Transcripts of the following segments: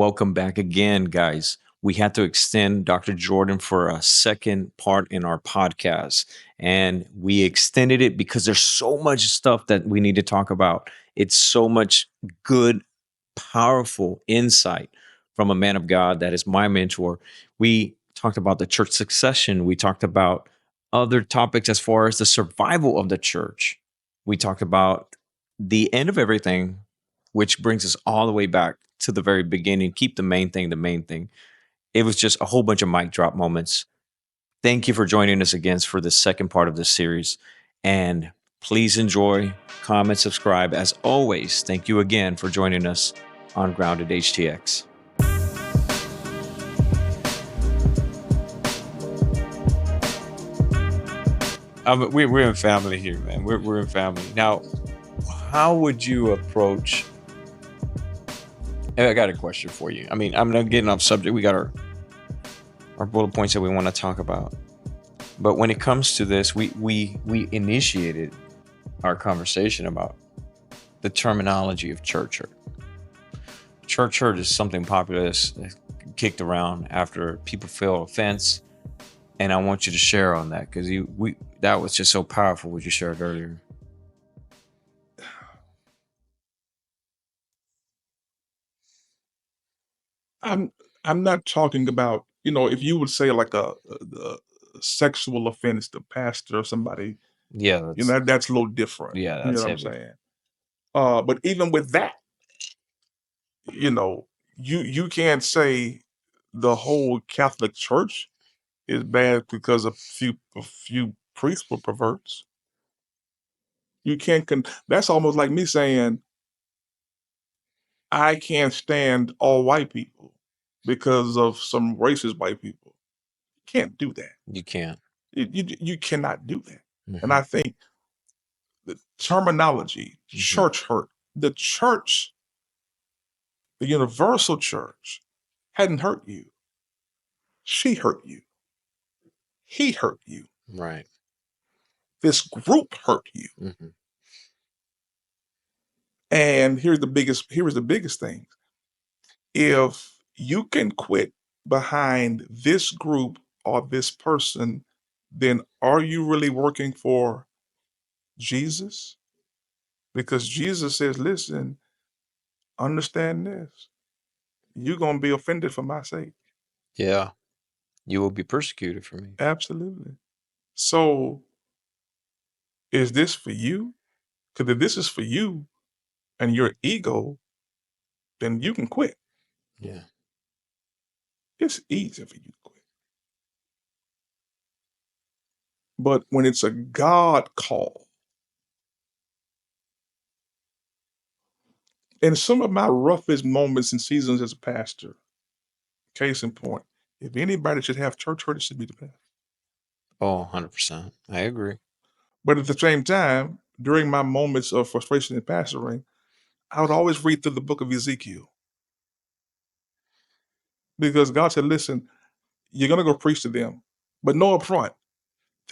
Welcome back again, guys. We had to extend Dr. Jordan for a second part in our podcast, and we extended it because there's so much stuff that we need to talk about. It's so much good, powerful insight from a man of God that is my mentor. We talked about the church succession, we talked about other topics as far as the survival of the church. We talked about the end of everything, which brings us all the way back to the very beginning. Keep the main thing the main thing. It was just a whole bunch of mic drop moments. Thank you for joining us again for the second part of this series. And please enjoy, comment, subscribe. As always, thank you again for joining us on Grounded HTX. We're in family here, man. We're in family. Now, how would you approach? I got a question for you. I mean, I'm not getting off subject. We got our bullet points that we want to talk about. But when it comes to this, we initiated our conversation about the terminology of church hurt. Church hurt is something popular that's kicked around after people feel offense. And I want you to share on that because that was just so powerful what you shared earlier. I'm not talking about, if you would say like a sexual offense to pastor or somebody, Yeah, that's a little different. Yeah, You that's know what I'm heavy. saying? But even with that, you can't say the whole Catholic Church is bad because a few priests were perverts. You can't. That's almost like me saying I can't stand all white people because of some racist white people. You can't do that. You can't. You cannot do that. Mhm. And I think the terminology, church hurt, the church, the universal church, hadn't hurt you. She hurt you. He hurt you. Right. This group hurt you. Mm-hmm. And here's the biggest thing. If you can quit behind this group or this person, then are you really working for Jesus? Because Jesus says, listen, understand this. You're going to be offended for my sake. Yeah. You will be persecuted for me. Absolutely. So is this for you? Because if this is for you and your ego, then you can quit. Yeah. It's easy for you to quit. But when it's a God call, in some of my roughest moments and seasons as a pastor, case in point, if anybody should have church hurt, it should be the pastor. Oh, 100%. I agree. But at the same time, during my moments of frustration in pastoring, I would always read through the book of Ezekiel. Because God said, listen, you're going to go preach to them, but know up front,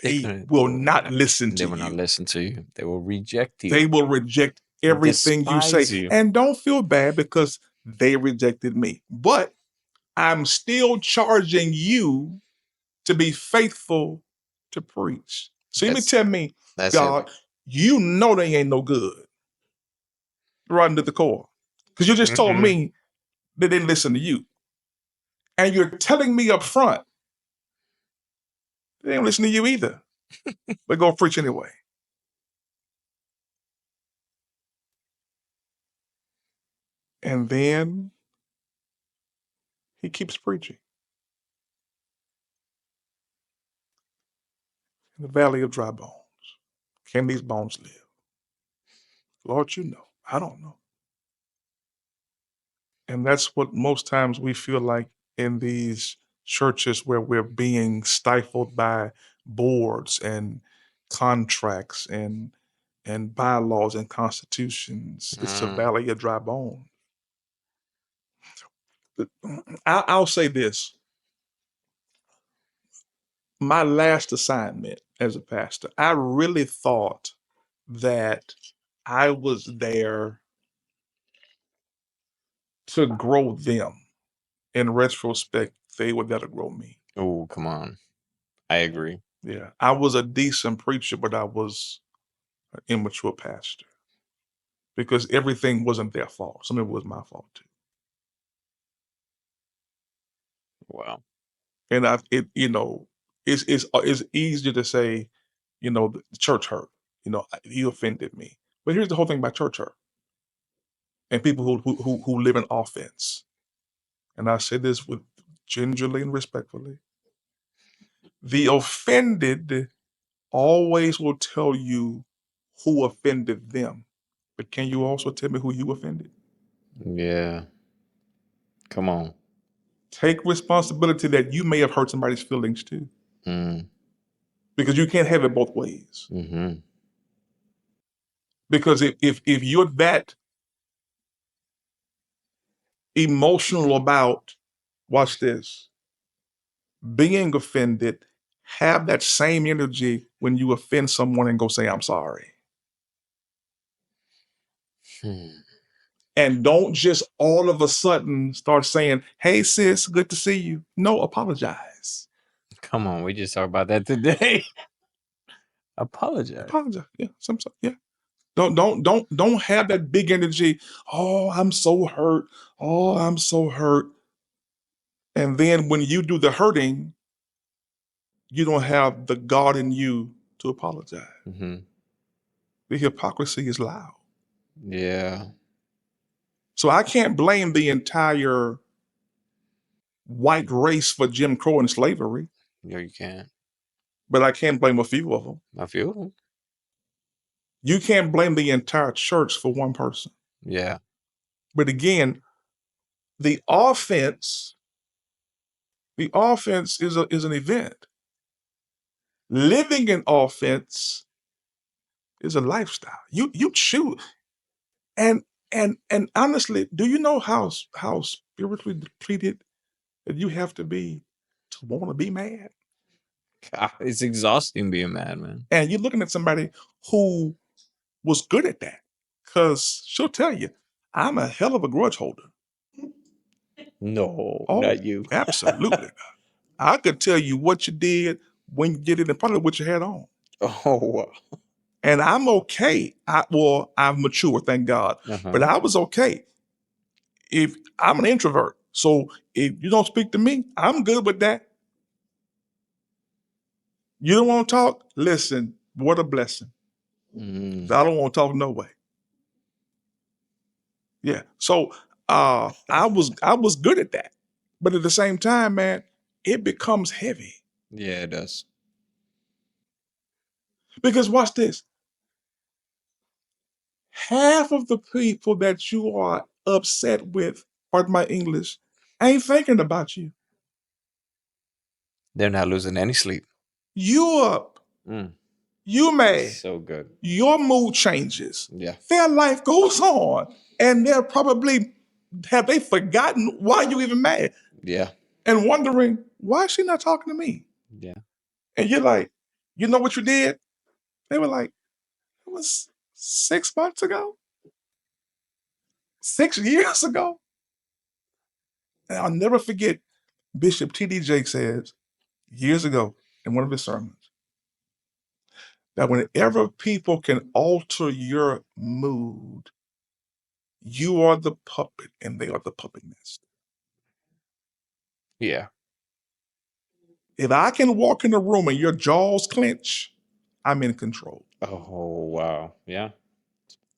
they will not listen to you. They will not listen to you. They will reject you. They will reject everything you say. Despise you. And don't feel bad because they rejected me. But I'm still charging you to be faithful to preach. So you tell me, God, you know they ain't no good. Right into the core. Because you just told me they didn't listen to you. And you're telling me up front, they didn't listen to you either. But go preach anyway. And then he keeps preaching. In the valley of dry bones. Can these bones live? Lord, you know. I don't know. And that's what most times we feel like in these churches where we're being stifled by boards and contracts and bylaws and constitutions. It's a valley of dry bones. I'll say this. My last assignment as a pastor, I really thought that I was there to grow them. in retrospect, they would that'll grow me. Oh, come on. I agree. Yeah. I was a decent preacher, but I was an immature pastor. Because everything wasn't their fault. Some of it was my fault too. Wow. And it's easier to say, the church hurt. He offended me. But here's the whole thing about church hurt and people who live in offense. And I say this with gingerly and respectfully. The offended always will tell you who offended them. But can you also tell me who you offended? Yeah. Come on. Take responsibility that you may have hurt somebody's feelings too. Mm. Because you can't have it both ways. Mm-hmm. Because if you're that emotional about, watch this, being offended, have that same energy when you offend someone and go say, I'm sorry. And don't just all of a sudden start saying, hey, sis, good to see you. No, apologize. Come on. We just talked about that today. Apologize. Apologize. Yeah. Yeah. Don't have that big energy. Oh, I'm so hurt. Oh, I'm so hurt. And then when you do the hurting, you don't have the God in you to apologize. Mm-hmm. The hypocrisy is loud. Yeah. So I can't blame the entire white race for Jim Crow and slavery. No, you can't. But I can blame a few of them. A few of them. You can't blame the entire church for one person. Yeah. But again, the offense is an event. Living in offense is a lifestyle. You choose. And honestly, do you know how spiritually depleted that you have to be to want to be mad? God, it's exhausting being mad, man. And you're looking at somebody who was good at that. Because she'll tell you, I'm a hell of a grudge holder. No, Oh, not you. absolutely. I could tell you what you did, when you did it, and probably what you had on. Oh, wow. And I'm okay. I've matured, thank God. But I was okay. If I'm an introvert, so if you don't speak to me, I'm good with that. You don't want to talk? Listen, what a blessing. I don't want to talk no way. Yeah. So I was good at that. But at the same time, man, it becomes heavy. Yeah, it does. Because watch this. Half of the people that you are upset with, pardon my English, ain't thinking about you. They're not losing any sleep. You up. You mad. So good. Your mood changes. Yeah. Their life goes on. And they're probably, have they forgotten why you even mad? Yeah. And wondering, why is she not talking to me? Yeah. And you're like, you know what you did? They were like, it was 6 months ago? 6 years ago? And I'll never forget, Bishop T.D. Jakes says years ago in one of his sermons that whenever people can alter your mood, you are the puppet and they are the puppet master. Yeah. If I can walk in a room and your jaws clench, I'm in control. Oh, wow. Yeah.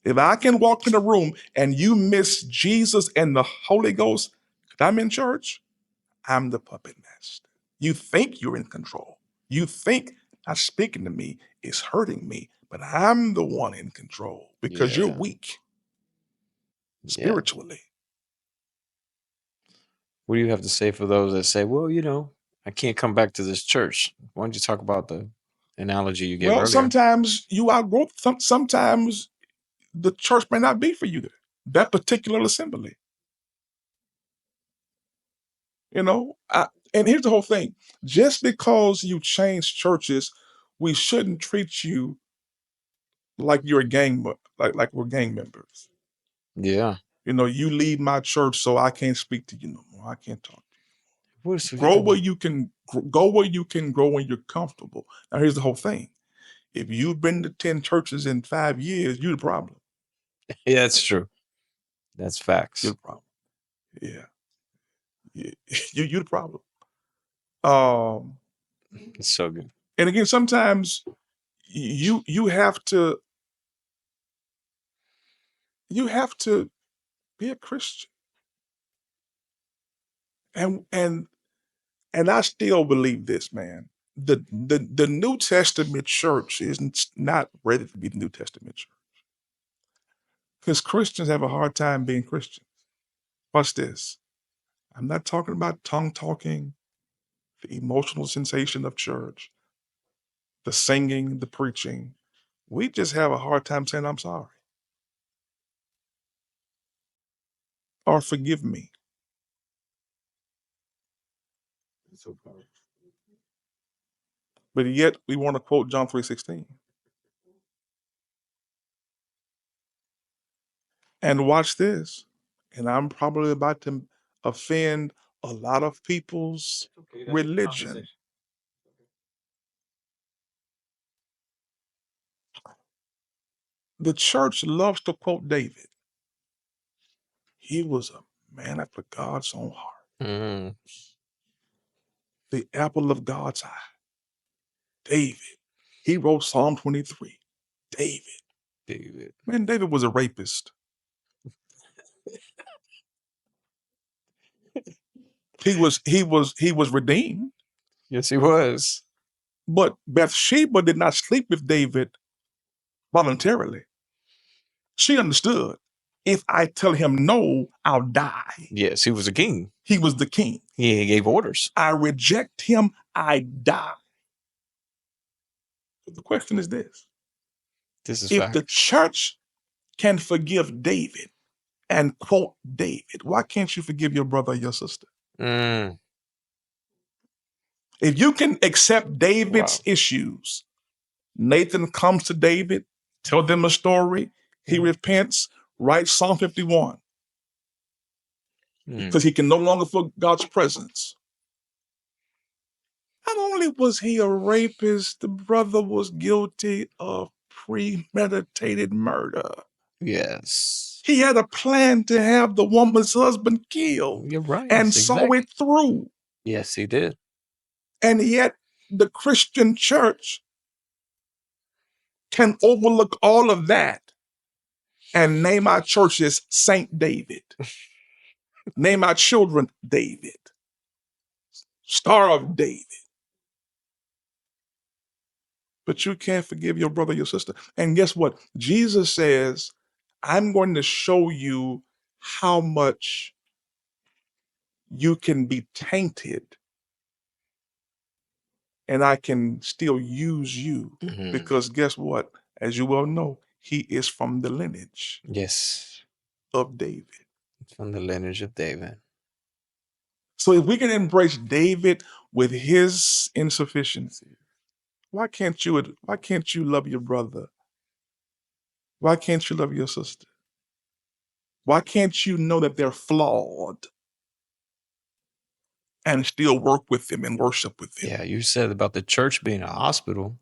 If I can walk in a room and you miss Jesus and the Holy Ghost, I'm in church, I'm the puppet master. You think you're in control. You think not speaking to me is hurting me, but I'm the one in control because you're weak spiritually. What do you have to say for those that say, well, I can't come back to this church? Why don't you talk about the analogy you gave earlier? Sometimes you outgrow, sometimes the church may not be for you, that particular assembly. And here's the whole thing. Just because you change churches, we shouldn't treat you like you're a gang, like we're gang members. Yeah. You leave my church, so I can't speak to you no more. I can't talk to What's you. Grow where you can go where you can grow when you're comfortable. Now here's the whole thing. If you've been to 10 churches in 5 years, you're the problem. Yeah, that's true. That's facts. You're the problem. Yeah. You're the problem. It's so good. And again, sometimes you have to be a Christian. And I still believe this, man. The New Testament church is not ready to be the New Testament church. Because Christians have a hard time being Christians. Watch this. I'm not talking about tongue talking, the emotional sensation of church, the singing, the preaching. We just have a hard time saying, I'm sorry. Or forgive me. So powerful. But yet we want to quote John 3:16. And watch this. And I'm probably about to offend a lot of people's religion. The church loves to quote David. He was a man after God's own heart. Mm. The apple of God's eye. David. He wrote Psalm 23. David. Man, David was a rapist. He was redeemed. Yes, he was. But Bathsheba did not sleep with David voluntarily. She understood. If I tell him no, I'll die. Yes, he was a king. He was the king. He gave orders. I reject him, I die. But the question is this. This is if fact. The church can forgive David and quote David, why can't you forgive your brother or your sister? Mm. If you can accept David's issues, Nathan comes to David, tell them a story, he repents, writes Psalm 51. Because he can no longer feel God's presence. Not only was he a rapist, the brother was guilty of premeditated murder. Yes. He had a plan to have the woman's husband killed. You're right. And saw it through. Yes, he did. And yet the Christian church can overlook all of that and name our churches Saint David. Name our children David. Star of David. But you can't forgive your brother, your sister. And guess what? Jesus says, I'm going to show you how much you can be tainted and I can still use you. Mm-hmm. Because guess what? As you well know, he is from the lineage. Yes. Of David. It's from the lineage of David. So if we can embrace David with his insufficiency, why can't you love your brother? Why can't you love your sister? Why can't you know that they're flawed and still work with them and worship with them? Yeah, you said about the church being a hospital.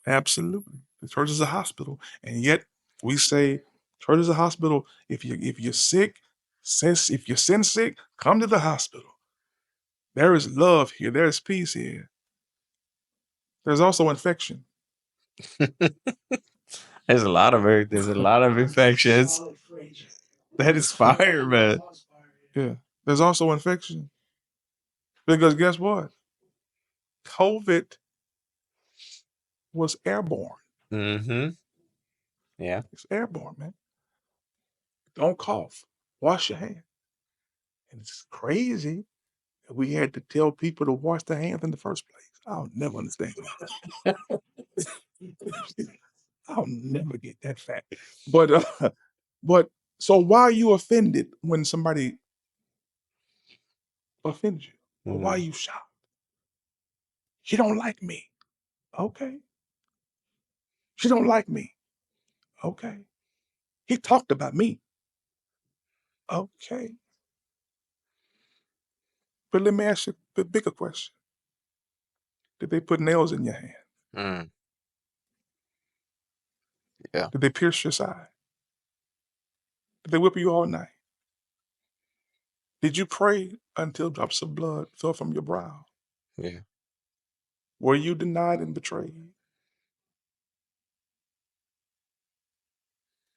Absolutely. The church is a hospital. And yet we say church is a hospital. If you're sick, if you're sin sick, come to the hospital. There is love here. There is peace here. There's also infection. There's a lot of infections. That is fire, man. Yeah. There's also infection. Because guess what? COVID was airborne. Mm-hmm. Yeah. It's airborne, man. Don't cough. Wash your hands. And it's crazy that we had to tell people to wash their hands in the first place. I'll never understand that. I'll never get that fact. But so why are you offended when somebody offends you? Or why are you shocked? You don't like me. Okay. She don't like me. Okay. He talked about me. Okay. But let me ask you the bigger question. Did they put nails in your hand? Mm. Yeah. Did they pierce your side? Did they whip you all night? Did you pray until drops of blood fell from your brow? Yeah. Were you denied and betrayed?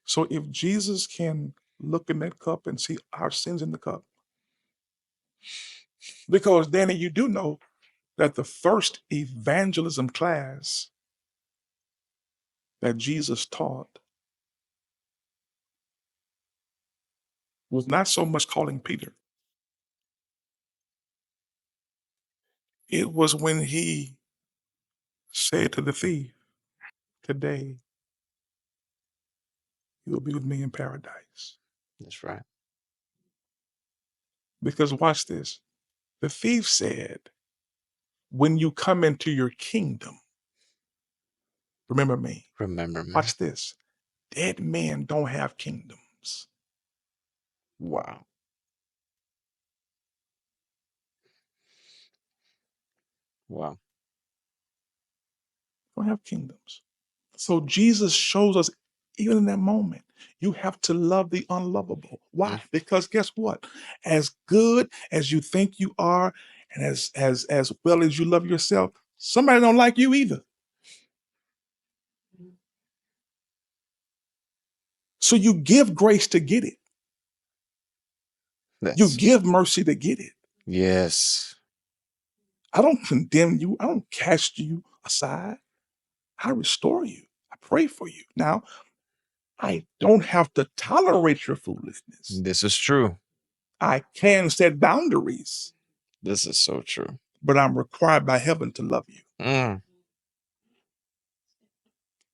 So if Jesus can look in that cup and see our sins in the cup, because Danny, you do know that the first evangelism class that Jesus taught was not so much calling Peter. It was when he said to the thief, today you will be with me in paradise. That's right. Because watch this. The thief said, when you come into your kingdom, remember me. Remember me. Watch this. Dead men don't have kingdoms. Wow. Wow. Don't have kingdoms. So Jesus shows us, even in that moment, you have to love the unlovable. Why? Because guess what? As good as you think you are, and as well as you love yourself, somebody don't like you either. So you give grace to get it. You give mercy to get it. Yes. I don't condemn you. I don't cast you aside. I restore you. I pray for you. Now, I don't have to tolerate your foolishness. This is true. I can set boundaries. This is so true. But I'm required by heaven to love you. Mm.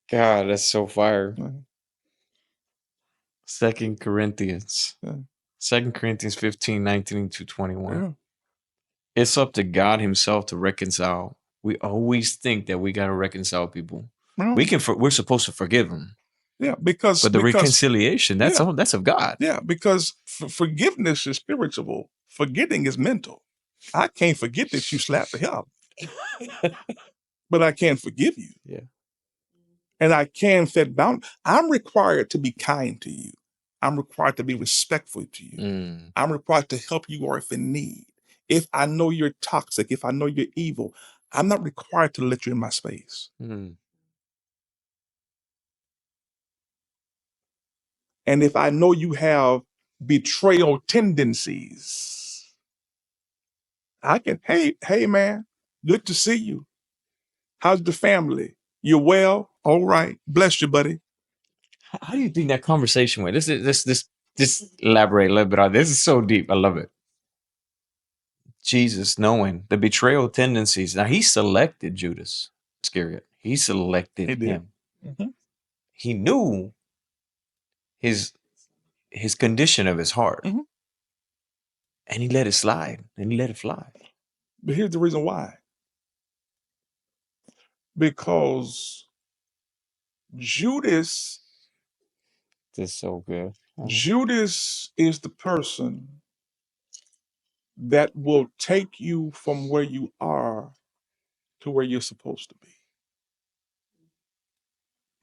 God, that's so fire. Mm. 2 Corinthians. Yeah. 2 Corinthians 15, 19 to 21. Yeah. It's up to God himself to reconcile. We always think that we got to reconcile people. No. We're supposed to forgive them. Yeah, because But the reconciliation, that's of God. Yeah, because forgiveness is spiritual. Forgetting is mental. I can't forget that you slapped the hell out. But I can forgive you. Yeah. And I can set boundaries. I'm required to be kind to you. I'm required to be respectful to you. Mm. I'm required to help you or if in need. If I know you're toxic, if I know you're evil, I'm not required to let you in my space. Mm. And if I know you have betrayal tendencies, I can, hey man, good to see you. How's the family? You well? All right. Bless you, buddy. How do you think that conversation went? This elaborate a little bit on this. Is so deep. I love it. Jesus knowing the betrayal tendencies. Now he selected Judas Iscariot. He selected him. Mm-hmm. He knew his condition of his heart. Mm-hmm. And he let it slide. And he let it fly. But here's the reason why. Because Judas, this is so good. Judas is the person that will take you from where you are to where you're supposed to be.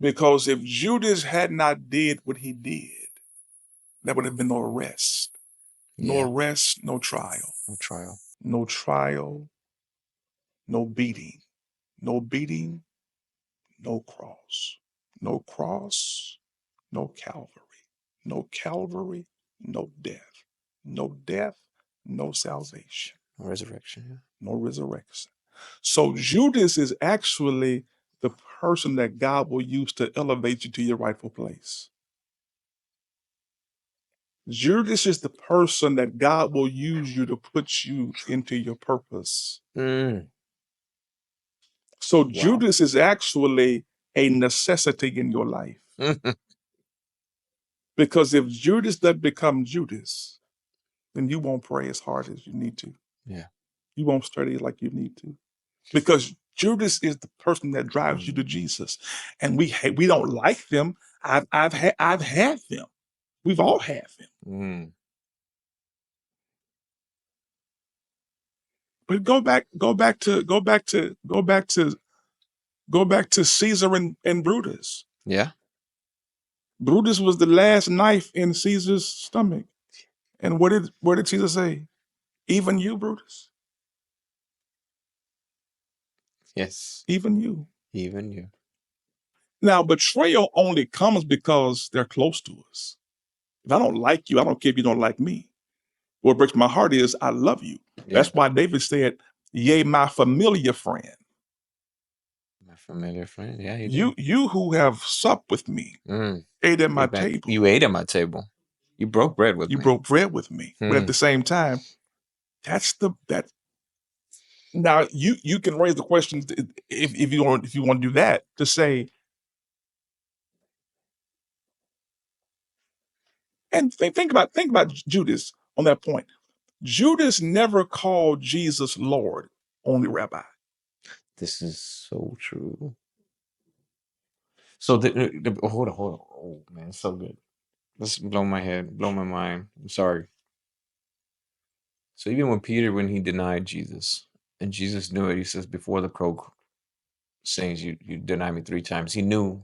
Because if Judas had not did what he did, there would have been no arrest. No arrest, no trial. No trial. No trial, no beating. No beating, no cross. No cross, no Calvary. No Calvary, no death. No death, no salvation. No resurrection. Yeah. No resurrection. So Judas is actually the person that God will use to elevate you to your rightful place. Judas is the person that God will use you to put you into your purpose. Mm. So Judas is actually a necessity in your life. Because if Judas doesn't become Judas, then you won't pray as hard as you need to. Yeah. You won't study like you need to. Because Judas is the person that drives you to Jesus. And we don't like them. I've had them. We've all had them. Mm. But go back to Caesar and Brutus. Yeah. Brutus was the last knife in Caesar's stomach. And what did Caesar say? Even you, Brutus? Yes. Even you. Even you. Now, betrayal only comes because they're close to us. If I don't like you, I don't care if you don't like me. What breaks my heart is I love you. Yeah. That's why David said, yea, my familiar friend. My familiar friend. Yeah, he You did. you who have supped with me, ate at my table. You ate at my table. You broke bread with You me. broke bread with me. But at the same time, that now you can raise the question if you want to do that, to say, and think about Judas on that point. Judas never called Jesus Lord, only Rabbi. This is so true. So hold on. Oh man, it's so good. This blow my head, blow my mind. I'm sorry. So even when he denied Jesus, and Jesus knew it, he says, before the crow sings, you deny me 3 times. He knew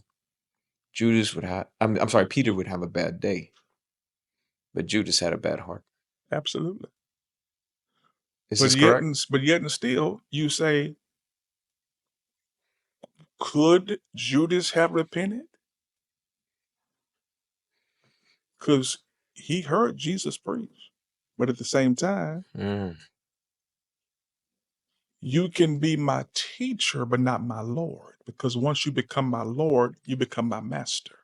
Judas would have. I'm sorry, Peter would have a bad day, but Judas had a bad heart. Absolutely. Is this correct? But yet and still, you say, could Judas have repented? Because he heard Jesus preach. But at the same time, you can be my teacher, but not my Lord. Because once you become my Lord, you become my master.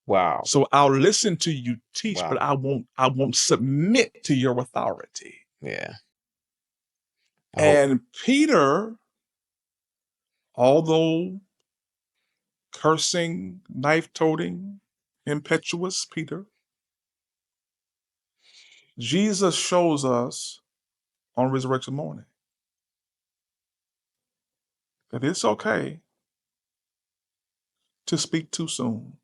Wow. So I'll listen to you teach, Wow. but I won't submit to your authority. Yeah. And Peter, although cursing, knife-toting, impetuous Peter, Jesus shows us on resurrection morning that it's okay to speak too soon.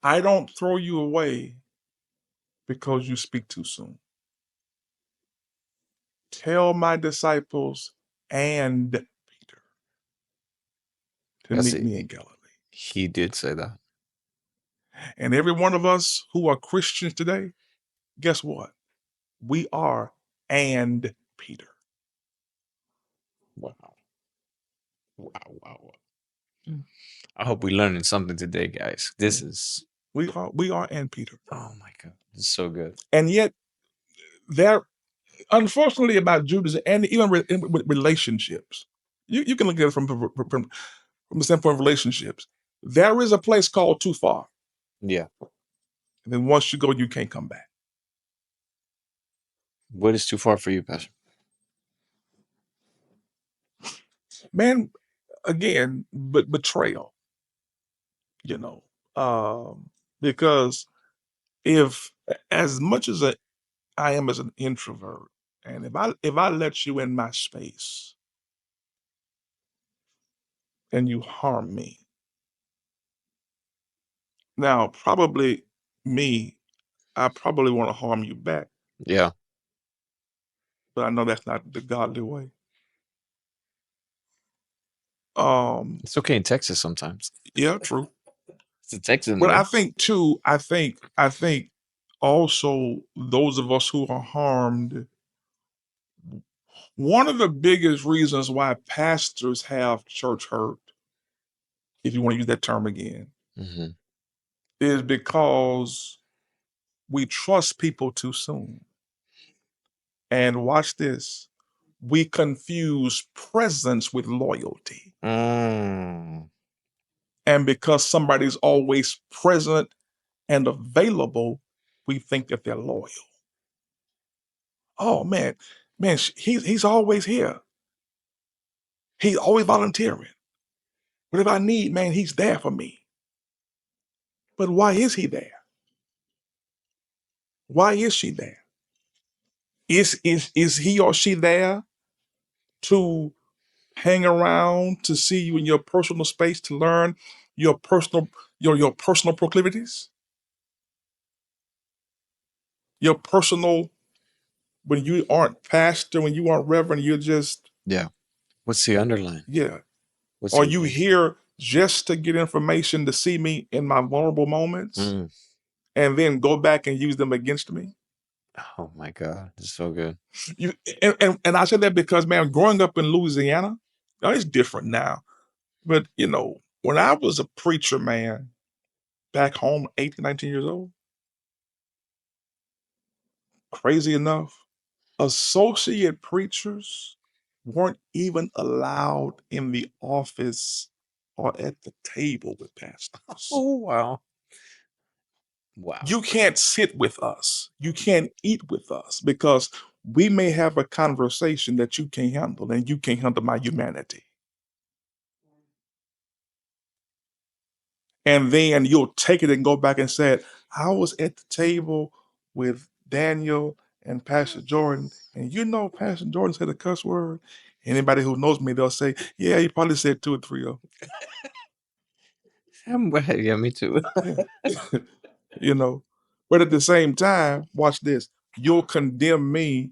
I don't throw you away because you speak too soon. Tell my disciples and Peter to meet me in Galilee. He did say that. And every one of us who are Christians today, guess what? We are and Peter. Wow. Wow. I hope we're learning something today, guys. This is we are and Peter. Oh my God. This is so good. And yet there, unfortunately, about Judas and even with relationships, you can look at it from the standpoint of relationships. There is a place called too far. Yeah. And then once you go, you can't come back. What is too far for you, Pastor? Man, again, but betrayal. Because if, as much as I am as an introvert, and if I let you in my space and you harm me, now probably I probably want to harm you back. Yeah. But I know that's not the godly way. It's okay in Texas sometimes. Yeah, true. It's a Texan. But I think too, I think also those of us who are harmed, one of the biggest reasons why pastors have church hurt, if you want to use that term again, is because we trust people too soon. And watch this, we confuse presence with loyalty. And because somebody's always present and available, we think that they're loyal. Oh man, he's always here. He's always volunteering. But if I need, man, he's there for me. But why is he there? Why is she there? Is he or she there to hang around, to see you in your personal space, to learn your personal proclivities? your personal, when you aren't pastor, when you aren't reverend, you're just, Yeah. What's the underline? yeah. What's Or the you here just to get information to see me in my vulnerable moments and then go back and use them against me. Oh my God, it's so good. You and I said that because, man, growing up in Louisiana, it's different now. But when I was a preacher, man, back home, 18, 19 years old, crazy enough, associate preachers weren't even allowed in the office or at the table with pastors. Oh wow. Wow. You can't sit with us. You can't eat with us because we may have a conversation that you can't handle and you can't handle my humanity. And then you'll take it and go back and say, I was at the table with Daniel and Pastor Jordan, and Pastor Jordan said a cuss word. Anybody who knows me, they'll say, yeah, he probably said 2 or 3 of them. Yeah, me too. Yeah. But at the same time, watch this. You'll condemn me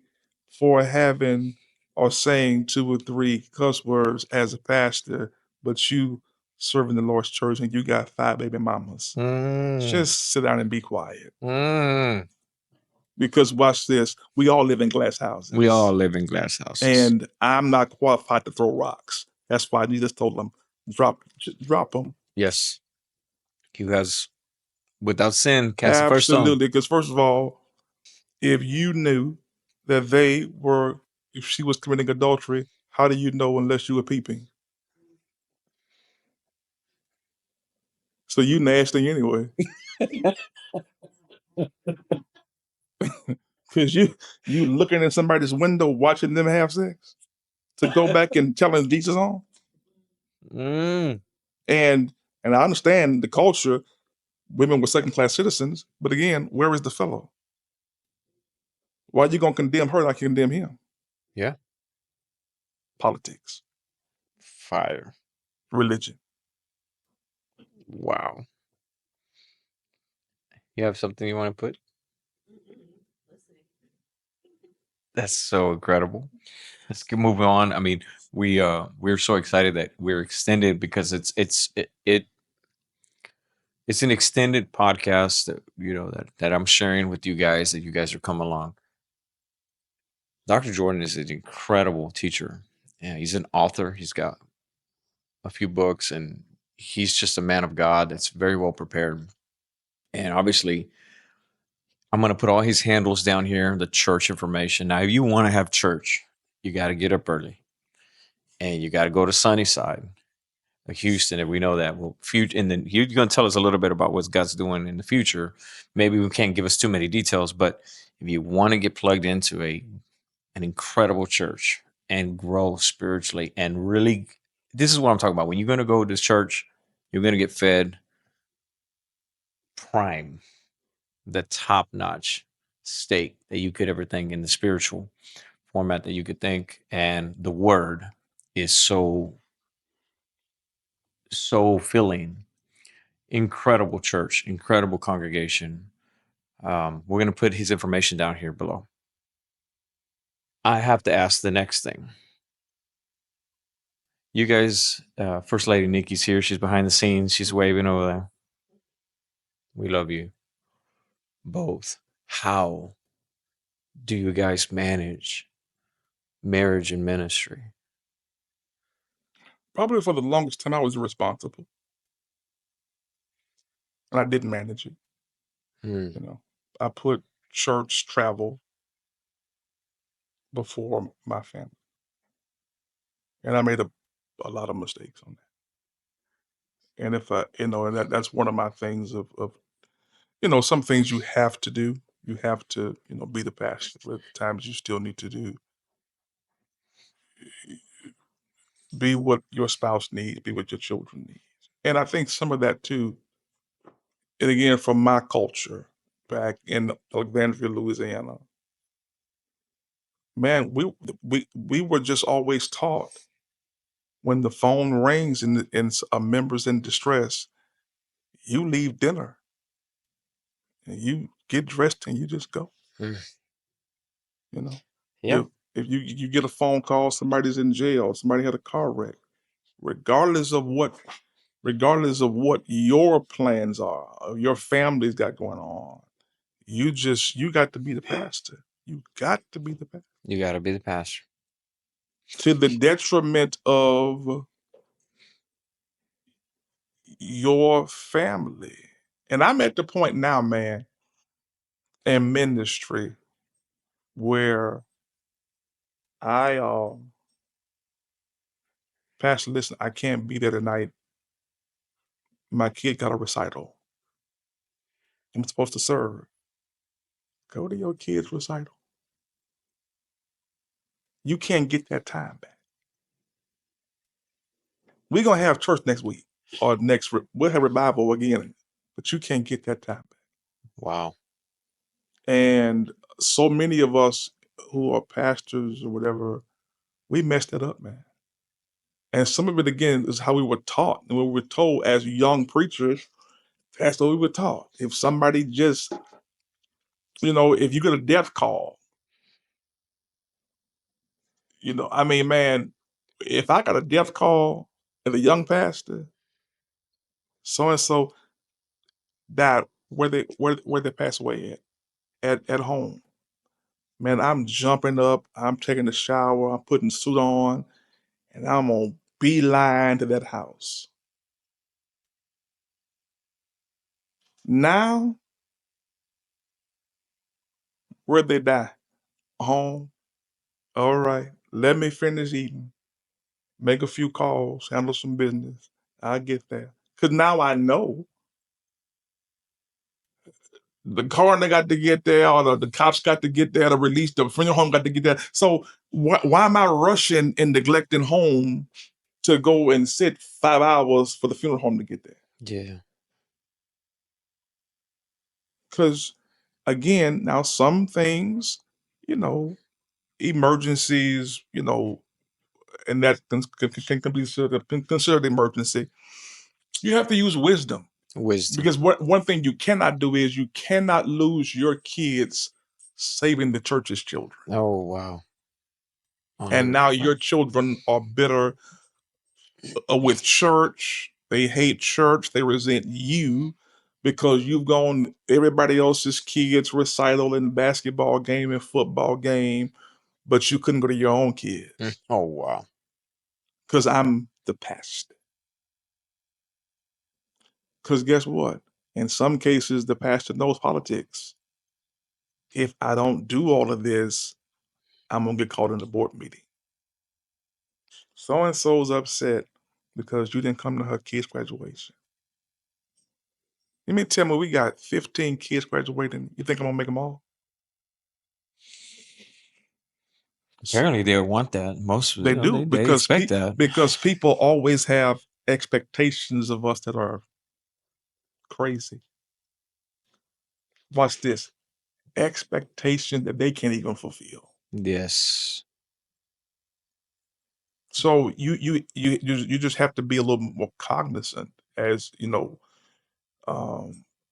for having or saying 2 or 3 cuss words as a pastor, but you serving the Lord's church and you got 5 baby mamas. Just sit down and be quiet. Because watch this, we all live in glass houses. We all live in glass houses. And I'm not qualified to throw rocks. That's why Jesus told them, drop them. Yes. He has, without sin, cast the first stone. Absolutely. Because first of all, if you knew that if she was committing adultery, how do you know unless you were peeping? So you nasty anyway. Because you looking in somebody's window watching them have sex to go back and telling Jesus on. And I understand the culture, women were second-class citizens, but again, where is the fellow? Why are you going to condemn her like you condemn him? Yeah. Politics. Fire. Religion. Wow. You have something you want to put? That's so incredible. Let's keep moving on. I mean, we're so excited that we're extended because it's an extended podcast that that I'm sharing with you guys, that you guys are coming along. Dr. Jordan is an incredible teacher. Yeah, he's an author. He's got a few books, and he's just a man of God that's very well prepared. And obviously, I'm going to put all his handles down here, the church information. Now, if you want to have church, you got to get up early, and you got to go to Sunnyside, Houston, if we know that. Well, and then you're going to tell us a little bit about what God's doing in the future. Maybe we can't give us too many details, but if you want to get plugged into an incredible church and grow spiritually and really, this is what I'm talking about. When you're going to go to church, you're going to get fed prime, the top notch steak that you could ever think in the spiritual format that you could think. And the word is so filling. Incredible church, incredible congregation. We're going to put his information down here below. I have to ask the next thing. You guys, First Lady Nikki's here. She's behind the scenes. She's waving over there. We love you both. How do you guys manage marriage and ministry? Probably for the longest time, I was irresponsible. And I didn't manage it. I put church travel before my family. And I made a lot of mistakes on that. And if that's one of my things of some things you have to do. You have to, be the pastor, but at times you still need to be what your spouse needs, be what your children need. And I think some of that too, and again, from my culture back in Alexandria, Louisiana, man, we were just always taught when the phone rings and a member's in distress, you leave dinner and you get dressed and you just go. You know, Yep. if you get a phone call, somebody's in jail, somebody had a car wreck, regardless of what your plans are, or your family's got going on, you got to be the pastor. You got to be the pastor. You got to be the pastor. To the detriment of your family. And I'm at the point now, man, in ministry where I Pastor, listen, I can't be there tonight. My kid got a recital. I'm supposed to serve. Go to your kid's recital. You can't get that time back. We're gonna have church next week or we'll have revival again, but you can't get that time back. Wow. And so many of us who are pastors or whatever, we messed it up, man. And some of it again is how we were taught, and we were told as young preachers. That's what we were taught. If somebody just, if you get a death call, I mean, man, if I got a death call as a young pastor, so and so died where they pass away at home. Man, I'm jumping up, I'm taking a shower, I'm putting suit on, and I'm on beeline to that house. Now, where'd they die? Home. All right, let me finish eating, make a few calls, handle some business. I'll get there. Because now I know the coroner got to get there, or the cops got to get there to release the funeral home got to get there. So why am I rushing and neglecting home to go and sit 5 hours for the funeral home to get there? Yeah. Because again, now some things, emergencies, and that can be considered emergency. You have to use wisdom. Because one thing you cannot do is you cannot lose your kids saving the church's children. Oh, wow. And now your children are bitter with church. They hate church. They resent you because you've gone everybody else's kids' recital and basketball game and football game, but you couldn't go to your own kids. Oh, wow. Because I'm the pastor. Because guess what? In some cases, the pastor knows politics. If I don't do all of this, I'm going to get called in the board meeting. So-and-so's upset because you didn't come to her kid's graduation. You mean tell me we got 15 kids graduating? You think I'm going to make them all? Apparently, they want that. Most They do, they because expect that. because people always have expectations of us that are crazy. Watch this. Expectation that they can't even fulfill. Yes. So you just have to be a little more cognizant as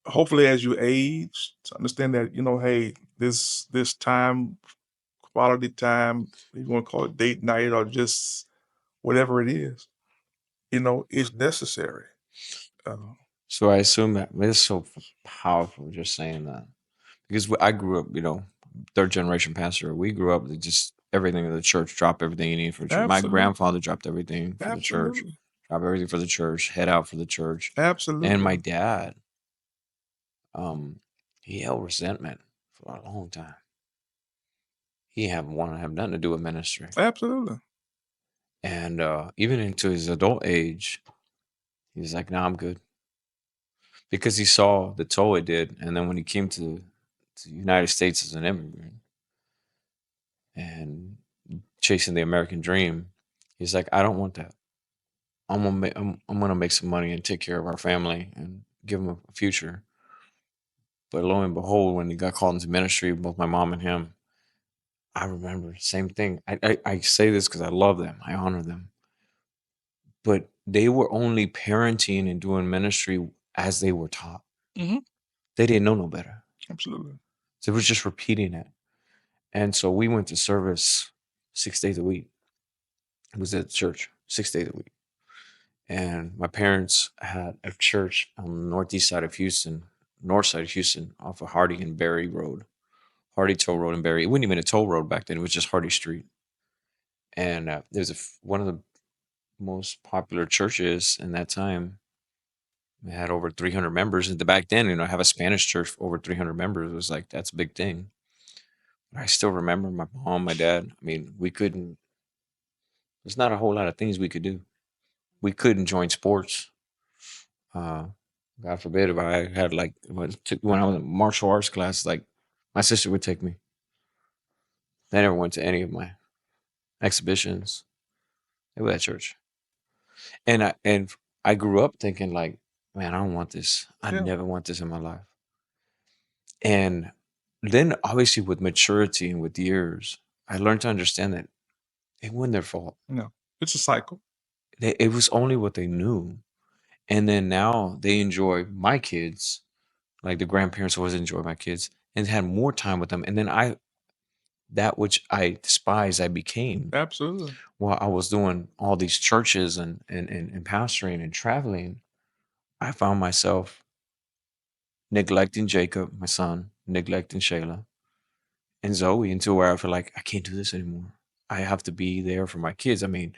hopefully as you age, to understand that hey, this time, quality time, you want to call it date night or just whatever it is, is necessary. So I assume that it's so powerful just saying that, because I grew up, third generation pastor. We grew up with just everything in the church, drop everything you need for church. My grandfather dropped everything for the church, drop everything for the church, head out for the church. Absolutely. And my dad, he held resentment for a long time. He didn't want to have nothing to do with ministry. Absolutely. And even into his adult age, he's like, "No, I'm good," because he saw the toll it did. And then when he came to the United States as an immigrant and chasing the American dream, he's like, "I don't want that. I'm gonna make some money and take care of our family and give him a future." But lo and behold, when he got called into ministry, both my mom and him, I remember same thing. I say this because I love them, I honor them, but they were only parenting and doing ministry as they were taught. Mhm. They didn't know no better. Absolutely. So it was just repeating it. And so we went to service 6 days a week. It was at church 6 days a week. And my parents had a church on the northeast side of Houston, north side of Houston, off of Hardy and Berry Road, Hardy Toll Road and Berry. It wasn't even a toll road back then; it was just Hardy Street. And there's one of the most popular churches in that time. It had over 300 members. And back then, have a Spanish church for over 300 members. It was like that's a big thing. But I still remember my mom, my dad. I mean, we couldn't. There's not a whole lot of things we could do. We couldn't join sports. Uh, God forbid if I had like when I was in martial arts class, like my sister would take me. They never went to any of my exhibitions. They were at church, and I grew up thinking like, man, I don't want this. I Yeah. never want this in my life. And then obviously with maturity and with years, I learned to understand that it wasn't their fault. No, it's a cycle. It was only what they knew. And then now they enjoy my kids, like the grandparents always enjoy my kids and had more time with them. And then that which I despise, I became Absolutely. while I was doing all these churches and pastoring and traveling. I found myself neglecting Jacob, my son, neglecting Shayla and Zoe until where I feel like I can't do this anymore. I have to be there for my kids. I mean,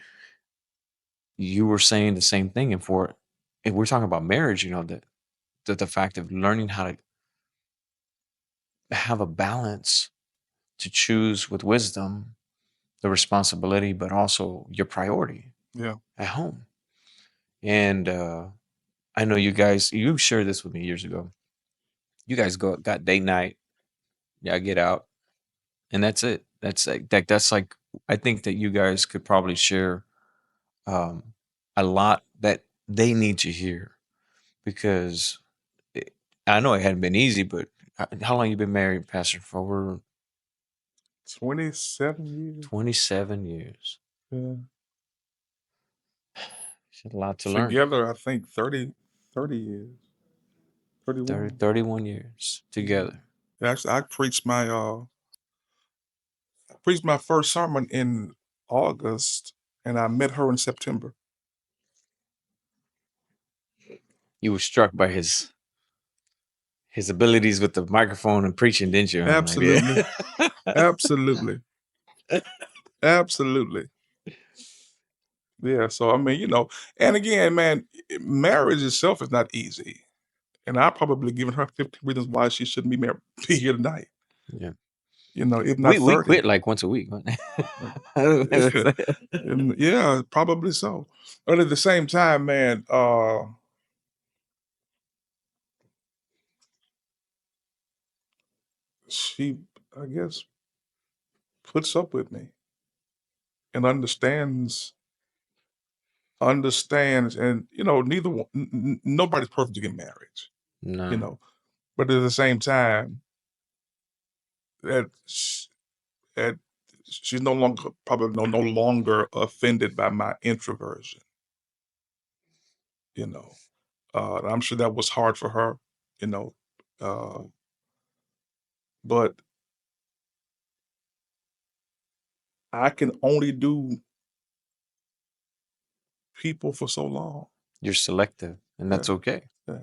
you were saying the same thing, and if we're talking about marriage, that the fact of learning how to have a balance to choose with wisdom the responsibility, but also your priority Yeah. at home. And I know you shared this with me years ago. You guys got date night, yeah, get out, and that's it. That's like I think that you guys could probably share um, a lot that they need to hear because it, I know it hadn't been easy, but how long you been married, Pastor? For over 27 years. 27 years. Yeah. It's a lot to learn. Together, I think 30 years. 31. 31 years together. Actually, I preached my first sermon in August, and I met her in September. You were struck by his abilities with the microphone and preaching, didn't you? Absolutely. Absolutely. Absolutely. Yeah. So, I mean, and again, man, marriage itself is not easy. And I probably given her 50 reasons why she shouldn't be married, be here tonight. Yeah. If not We 30. quit like once a week. Yeah, probably so. But at the same time, man, she, I guess, puts up with me and understands, and neither one, nobody's perfect to get married, No. but at the same time, that sh- that she's no longer probably no longer offended by my introversion. I'm sure that was hard for her, you know, uh, but I can only do people for so long. You're selective, and that's Yeah. okay. Yeah.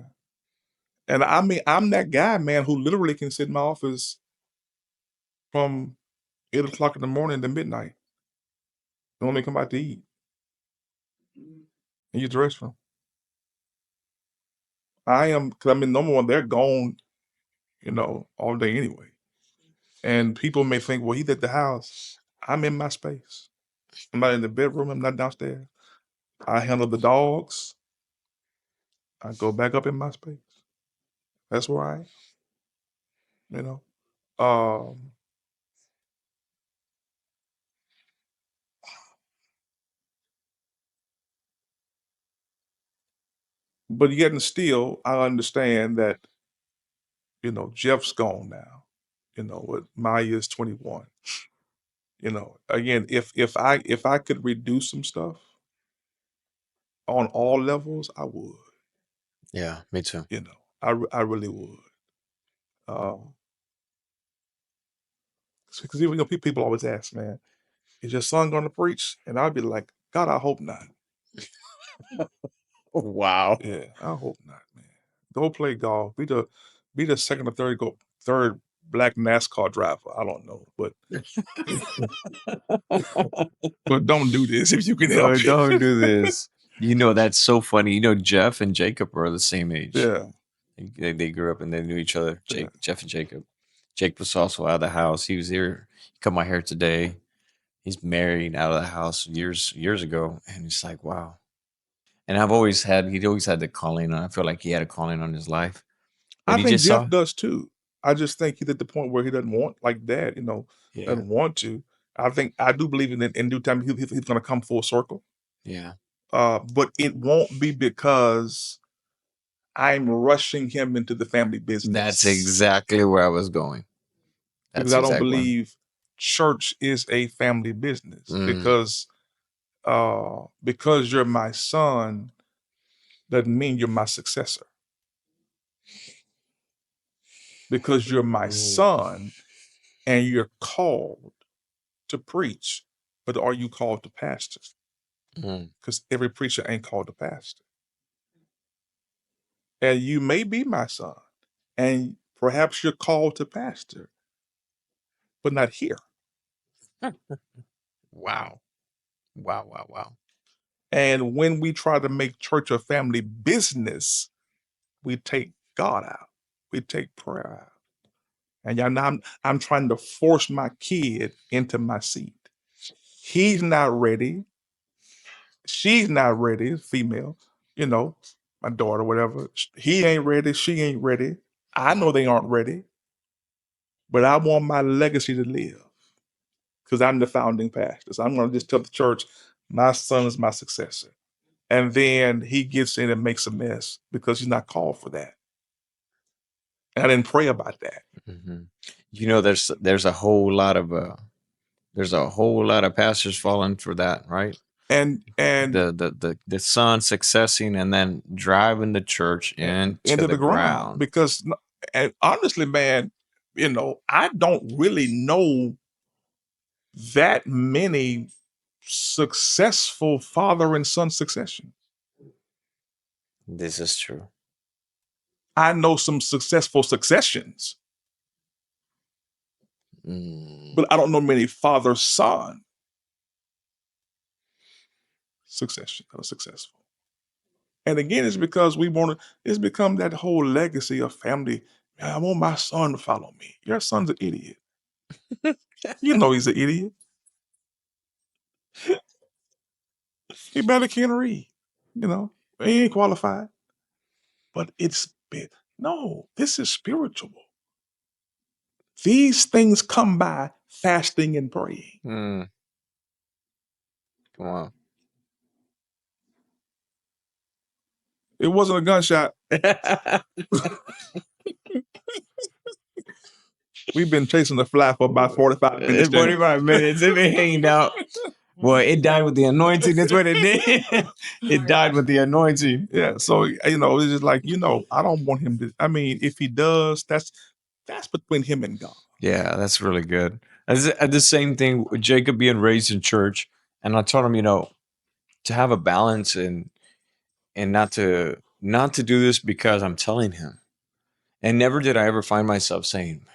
And I mean, I'm that guy, man, who literally can sit in my office from 8 o'clock in the morning to midnight. And when they come out to eat and use the restroom. Because I mean, number one, they're gone, all day anyway. And people may think, well, he's at the house. I'm in my space. I'm not in the bedroom. I'm not downstairs. I handle the dogs. I go back up in my space. That's where I am, you know. Um, but yet and still, I understand that, Jeff's gone now. With Maya's 21. Again, if I could reduce some stuff on all levels, I would. Yeah, me too. I really would. Because people always ask, man, is your son going to preach? And I'd be like, God, I hope not. Wow. Yeah, I hope not, man. Go play golf. Be the second or third black NASCAR driver. I don't know, but but don't do this if you can help No, it. don't do this. That's so funny. Jeff and Jacob are the same age. Yeah. They grew up and they knew each other. Yeah. Jeff and Jacob. Jake was also out of the house. He was here. He cut my hair today. He's married out of the house years ago. And it's like, wow. And he'd always had the calling on. I feel like he had a calling on his life. But I he think just Jeff saw. does too. I just think he's at the point where he doesn't want, like Dad, Yeah. doesn't want to. I do believe in due time he's going to come full circle. Yeah. But it won't be because I'm rushing him into the family business. That's exactly where I was going. Because I don't believe church is a family business. Because you're my son doesn't mean you're my successor. Because you're my son and you're called to preach, but are you called to pastor? Because every preacher ain't called to pastor. And you may be my son, and perhaps you're called to pastor, but not here. Wow. Wow. And when we try to make church a family business, we take God out. We take prayer out. And y'all know I'm trying to force my kid into my seat. He's not ready. She's not ready, female, my daughter, whatever. He ain't ready. She ain't ready. I know they aren't ready. But I want my legacy to live because I'm the founding pastor. So I'm going to just tell the church, my son is my successor. And then he gets in and makes a mess because he's not called for that. And I didn't pray about that. There's a whole lot of pastors falling for that, right? And the son successing and then driving the church into the ground. Because, and honestly, man, I don't really know that many successful father and son succession. This is true. I know some successful successions, but I don't know many father-son succession that are successful. And again, it's because it's become that whole legacy of family. I want my son to follow me. Your son's an idiot. You know he's an idiot. He barely can read. He ain't qualified. But no, this is spiritual. These things come by fasting and praying. Come on. It wasn't a gunshot. We've been chasing the fly for about 45 minutes. 45 minutes. It been hanging out. Well, it died with the anointing. That's what it did. It died with the anointing. Yeah. So, it's just like, I don't want him to. I mean, if he does, that's between him and God. Yeah, that's really good. The same thing with Jacob being raised in church. And I told him, to have a balance and not to do this because I'm telling him. And never did I ever find myself saying,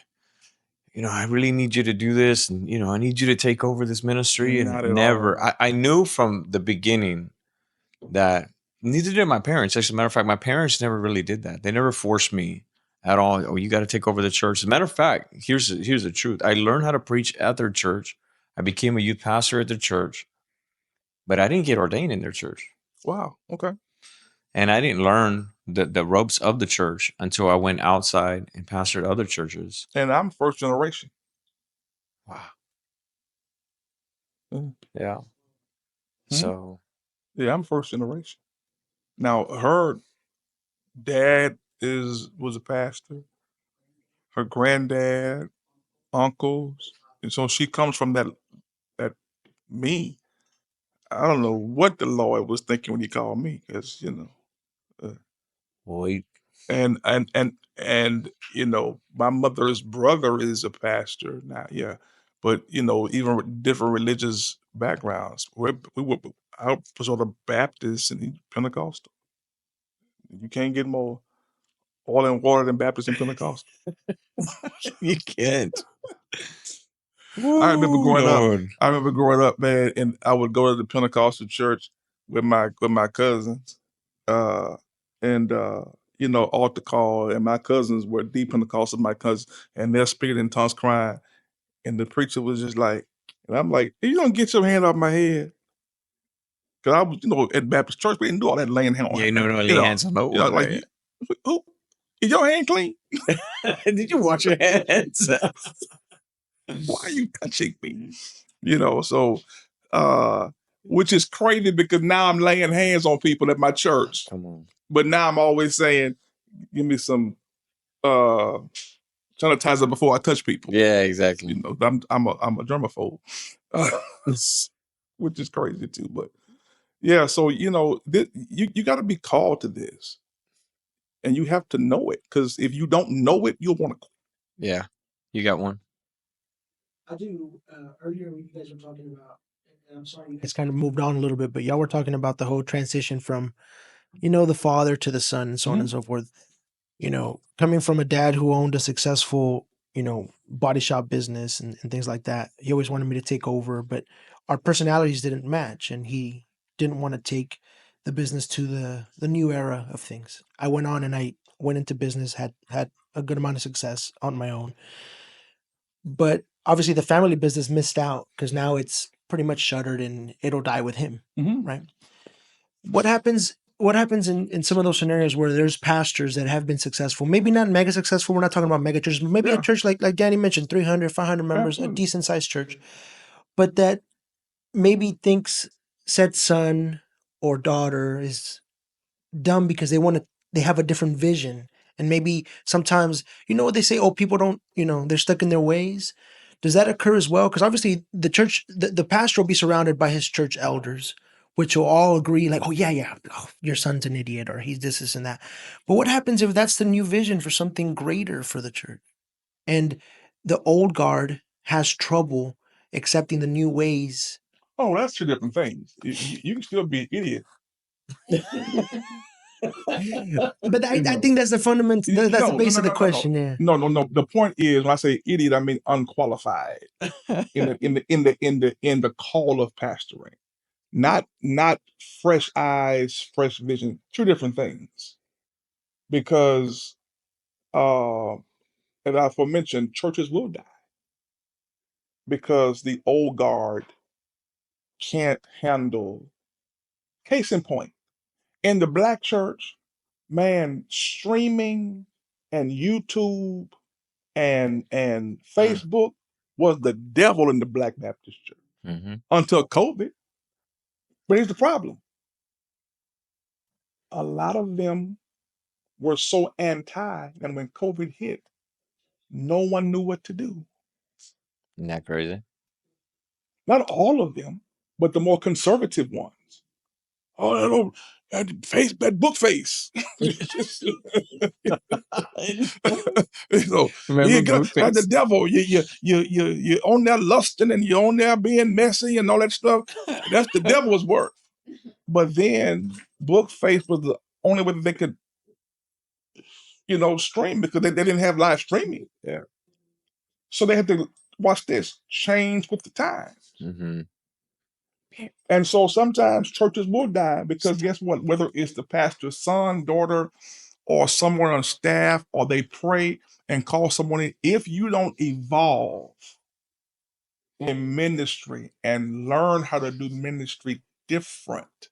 I really need you to do this. And, I need you to take over this ministry. And Not at never, all. I knew from the beginning that neither did my parents. As a matter of fact, my parents never really did that. They never forced me at all. Oh, you got to take over the church. As a matter of fact, here's the truth. I learned how to preach at their church. I became a youth pastor at their church, but I didn't get ordained in their church. Wow. Okay. And I didn't learn the ropes of the church until I went outside and pastored other churches. And I'm first generation. Wow. Yeah. So. Yeah, I'm first generation. Now, her dad was a pastor. Her granddad, uncles, and so she comes from that me. I don't know what the Lord was thinking when He called me, because Boy. And my mother's brother is a pastor now. Yeah, but even with different religious backgrounds. I was on the Baptist and Pentecostal. You can't get more oil and water than Baptist and Pentecostal. You can't. I remember growing Lord. up, man, and I would go to the Pentecostal church with my cousins, and altar call, and my cousins were deep Pentecostal, my cousins, and they're speaking in tongues, crying, and the preacher was just like, and I'm like, "You don't get your hand off my head," because I was, at Baptist church, we didn't do all that laying hands. Yeah, no, lay hands on no one. Like, Right? who is your hand clean? Did you wash your hands? Why are you touching me? So which is crazy because now I'm laying hands on people at my church. Come on. But now I'm always saying, give me some sanitizer before I touch people. Yeah, exactly. I'm a germaphobe. Which is crazy too. But yeah, so you got to be called to this. And you have to know it, because if you don't know it, you'll want to quit. Yeah. You got one? I do. Earlier, you guys were talking about, and I'm sorry, it's kind of moved on a little bit, but y'all were talking about the whole transition from, the father to the son and so on and so forth. Coming from a dad who owned a successful, body shop business and things like that. He always wanted me to take over, but our personalities didn't match, and he didn't want to take the business to the new era of things. I went on and I went into business, had a good amount of success on my own. But obviously the family business missed out because now it's pretty much shuttered and it'll die with him, right? What happens in some of those scenarios where there's pastors that have been successful, maybe not mega successful, we're not talking about mega churches, but maybe a church like Danny mentioned, 300, 500 members, a decent sized church, but that maybe thinks said son or daughter is dumb because they have a different vision. And maybe sometimes, what they say, oh, people don't, they're stuck in their ways. Does that occur as well? Because obviously the church, the pastor will be surrounded by his church elders, which will all agree like, oh yeah, oh, your son's an idiot, or he's this and that. But what happens if that's the new vision for something greater for the church? And the old guard has trouble accepting the new ways. Oh, that's two different things. You can still be an idiot. But I think that's the fundamental. That's the base of the question. Yeah. No. The point is, when I say idiot, I mean unqualified in the call of pastoring, not fresh eyes, fresh vision. Two different things. Because, as I aforementioned, churches will die because the old guard can't handle. Case in point, in the black church, man, streaming and YouTube and Facebook was the devil in the Black Baptist church until COVID. But here's the problem. A lot of them were so anti, and when COVID hit, no one knew what to do. Isn't that crazy? Not all of them, but the more conservative ones. Oh, I don't that book face. Remember book face? The devil. You on there lusting and you're on there being messy and all that stuff. That's the devil's work. But then book face was the only way that they could, stream, because they didn't have live streaming. Yeah. So they had to, watch this, change with the times. And so sometimes churches will die because guess what? Whether it's the pastor's son, daughter, or someone on staff, or they pray and call someone in, if you don't evolve in ministry and learn how to do ministry different,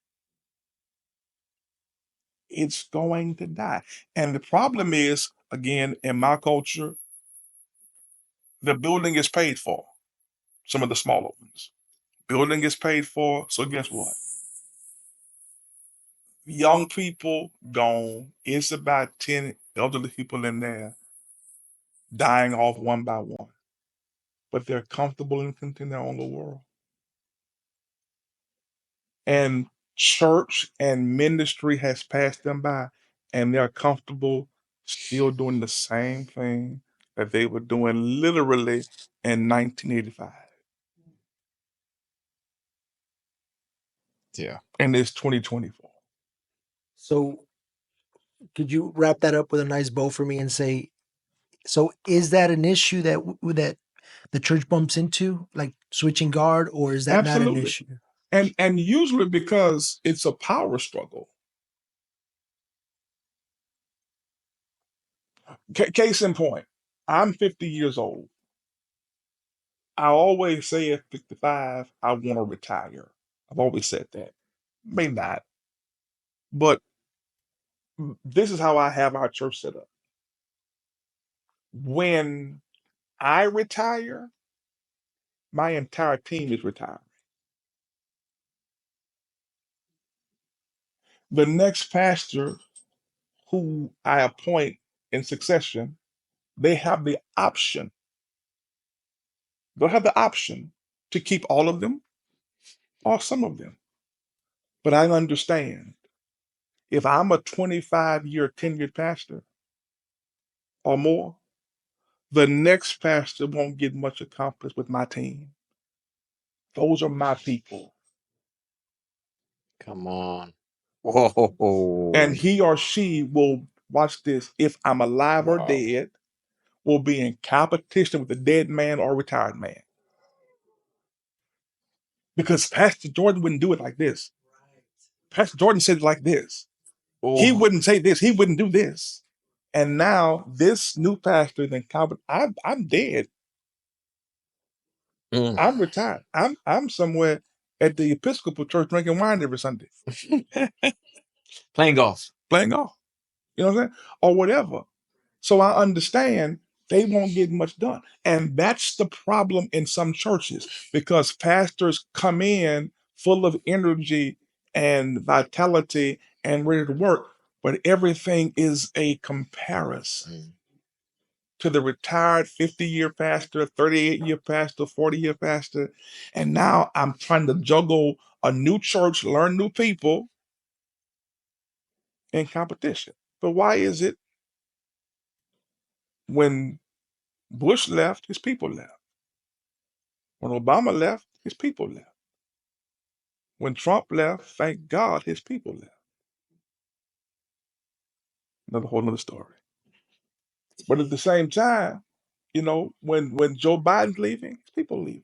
it's going to die. And the problem is, again, in my culture, the building is paid for. Some of the smaller ones. Building is paid for, so guess what? Young people gone. It's about 10 elderly people in there dying off one by one. But they're comfortable in their own little world. And church and ministry has passed them by, and they're comfortable still doing the same thing that they were doing literally in 1985. Yeah. And it's 2024. So could you wrap that up with a nice bow for me and say, so is that an issue that that the church bumps into, like switching guard, or is that not an Absolutely. issue? And usually because it's a power struggle. Case in point, I'm 50 years old. I always say at 55, I want to retire. I've always said that. May not, but this is how I have our church set up. When I retire, my entire team is retiring. The next pastor who I appoint in succession, they have the option. They'll have the option to keep all of them or some of them. But I understand if I'm a 25-year tenured pastor or more, the next pastor won't get much accomplished with my team. Those are my people. Come on. And Whoa. he or she will, watch this, if I'm alive or Wow. dead, will be in competition with a dead man or retired man. Because Pastor Jordan wouldn't do it like this. Pastor Jordan said it like this. He Oh. wouldn't say this. He wouldn't do this. And now this new pastor is in competition. I'm dead. Mm. I'm retired. I'm somewhere at the Episcopal Church drinking wine every Sunday, Playing golf. playing golf. You know what I'm saying? Or whatever. So I understand they won't get much done. And that's the problem in some churches because pastors come in full of energy and vitality and ready to work, but everything is a comparison to the retired 50-year pastor, 38-year pastor, 40-year pastor. And now I'm trying to juggle a new church, learn new people in competition. But why is it when Bush left, his people left? When Obama left, his people left. When Trump left, thank God his people left. Another whole nother story. But at the same time, you know, when Joe Biden's leaving, his people leaving.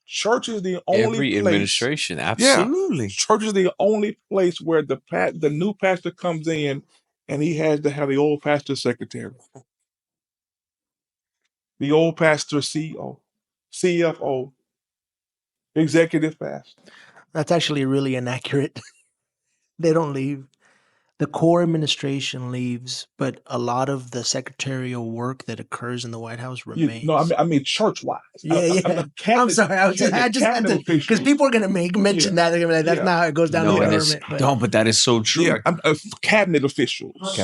Church is the only Every place. administration. Yeah, Absolutely. church is the only place where the new pastor comes in and he has to have the old pastor secretary, the old pastor CEO, CFO, executive pastor. That's actually really inaccurate. They don't leave. The core administration leaves, but a lot of the secretarial work that occurs in the White House remains. No, I mean church-wise. Yeah. I'm sorry. I just had to, because people are going to mention that. They're going to be like, that's not how it goes down in No, the and it's government. but that is so true. Yeah, cabinet officials.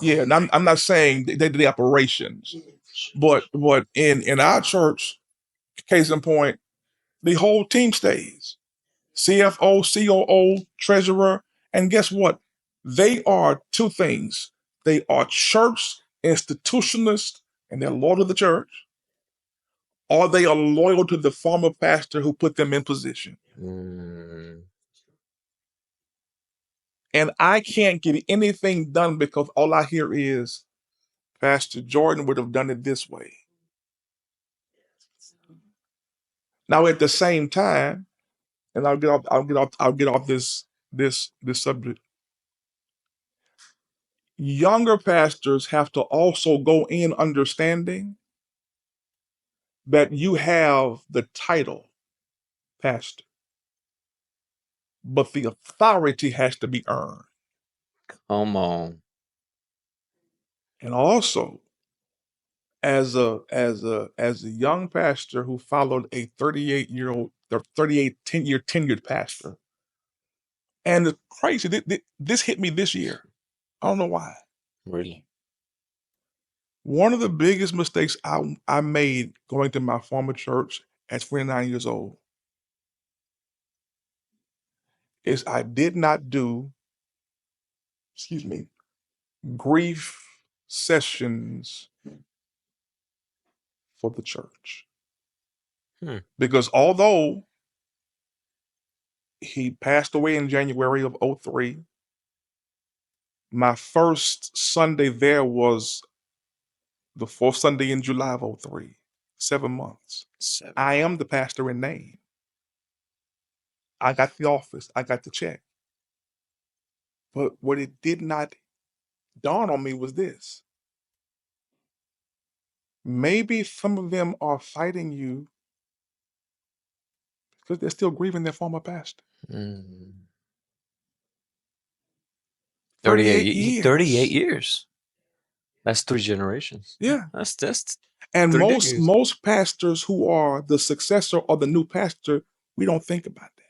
Yeah, and I'm not saying they do the operations, but in our church, case in point, the whole team stays. CFO, COO, treasurer, and guess what? They are two things. They are church institutionalists and they're loyal to the church, or they are loyal to the former pastor who put them in position. And I can't get anything done because all I hear is Pastor Jordan would have done it this way. Now, at the same time, and I'll get off this subject. Younger pastors have to also go in understanding that you have the title pastor, but the authority has to be earned. Come on. And also, as a young pastor who followed a 38-year-old or 10-year tenured pastor, and it's crazy. This hit me this year. I don't know why. Really? One of the biggest mistakes I made going to my former church at 29 years old is I did not do, grief sessions for the church. Because although he passed away in January of 2003, my first Sunday there was the fourth Sunday in July of 2003. 7 months. I am the pastor in name. I got the office. I got the check. But what it did not dawn on me was this. Maybe some of them are fighting you because they're still grieving their former pastor. 38 years. 38 years. That's 3 generations. Yeah. That's And 3 decades. most pastors who are the successor or the new pastor, we don't think about that.